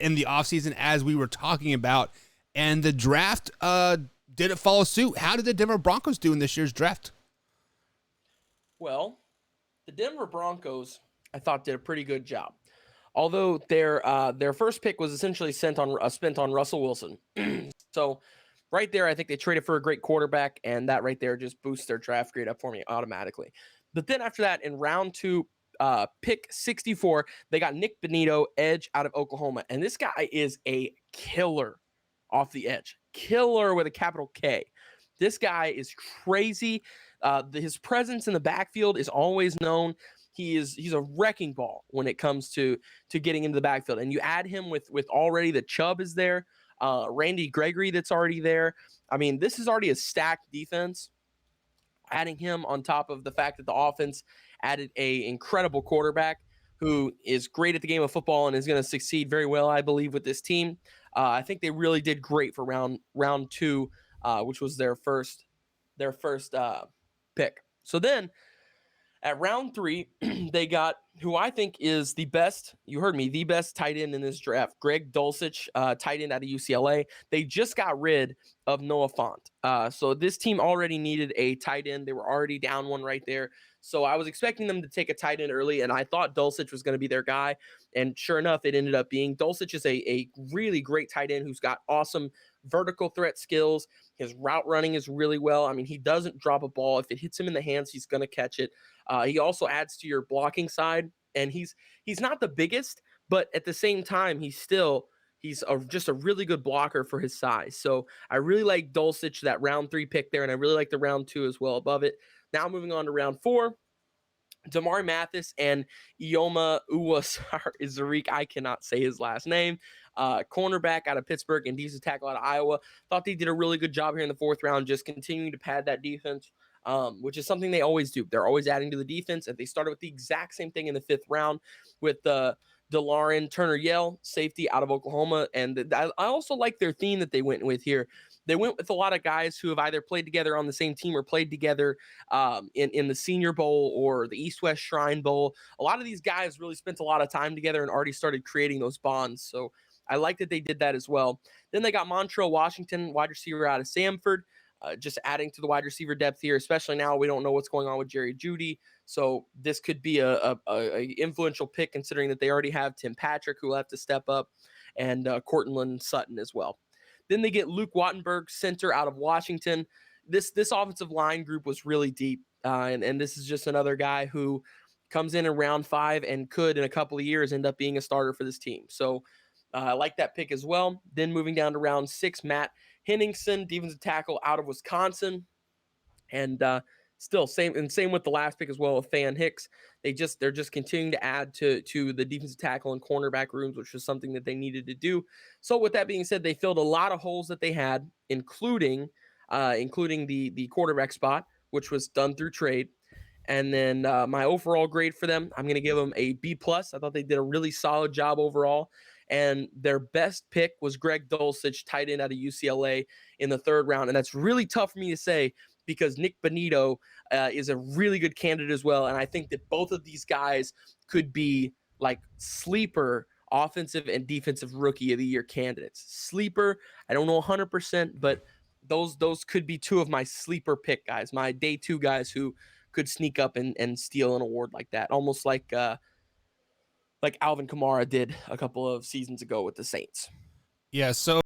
in the offseason as we were talking about. And the draft didn't follow suit. How did the Denver Broncos do in this year's draft? Well, the Denver Broncos, I thought, did a pretty good job. Although their first pick was essentially spent on Russell Wilson. So right there, I think they traded for a great quarterback, and that right there just boosts their draft grade up for me automatically. But then after that, in round 2, pick 64, they got Nick Bonito, edge out of Oklahoma. And this guy is a killer off the edge. Killer with a capital K. This guy is crazy. His presence in the backfield is always known. He's a wrecking ball when it comes to getting into the backfield. And you add him with already the Chubb is there, Randy Gregory that's already there. I mean, this is already a stacked defense. Adding him on top of the fact that the offense added a incredible quarterback who is great at the game of football and is going to succeed very well, I believe, with this team. I think they really did great for round 2, which was their first pick. So then at round 3, they got who I think is the best, you heard me, the best tight end in this draft, Greg Dulcich, tight end out of UCLA. They just got rid of Noah Fant. So this team already needed a tight end. They were already down one right there. So I was expecting them to take a tight end early, and I thought Dulcich was going to be their guy. And sure enough, it ended up being Dulcich is a really great tight end who's got awesome vertical threat skills. His route running is really well. I mean, he doesn't drop a ball. If it hits him in the hands, he's going to catch it. He also adds to your blocking side, and he's not the biggest, but at the same time, he's just a really good blocker for his size. So I really like Dulcich, that round 3 pick there, and I really like the round 2 as well above it. Now moving on to round 4, Damari Mathis and Ioma Uwazariq, I cannot say his last name, cornerback out of Pittsburgh and defensive tackle out of Iowa. Thought they did a really good job here in the 4th round, just continuing to pad that defense, which is something they always do. They're always adding to the defense, and they started with the exact same thing in the 5th round with DeLarin Turner-Yell, safety out of Oklahoma. And I also like their theme that they went with here. They went with a lot of guys who have either played together on the same team or played together in the Senior Bowl or the East-West Shrine Bowl. A lot of these guys really spent a lot of time together and already started creating those bonds. So I like that they did that as well. Then they got Montrell Washington, wide receiver out of Samford, just adding to the wide receiver depth here, especially now we don't know what's going on with Jerry Jeudy. So this could be a influential pick considering that they already have Tim Patrick, who will have to step up, and Cortland Sutton as well. Then they get Luke Wattenberg, center out of Washington. This offensive line group was really deep, and this is just another guy who comes in round 5 and could, in a couple of years, end up being a starter for this team. So I like that pick as well. Then moving down to round 6, Matt Henningsen, defensive tackle out of Wisconsin. And still same with the last pick as well with Fan Hicks. They're just continuing to add to the defensive tackle and cornerback rooms, which was something that they needed to do. So with that being said, they filled a lot of holes that they had, including the quarterback spot, which was done through trade. And then my overall grade for them, I'm going to give them a B+. I thought they did a really solid job overall. And their best pick was Greg Dulcich, tight end out of UCLA in the 3rd round. And that's really tough for me to say because Nick Bonito is a really good candidate as well. And I think that both of these guys could be like sleeper offensive and defensive rookie of the year candidates. Sleeper, I don't know 100%, but those could be 2 of my sleeper pick guys, my day 2 guys who could sneak up and steal an award like that, almost like Alvin Kamara did a couple of seasons ago with the Saints. Yeah, so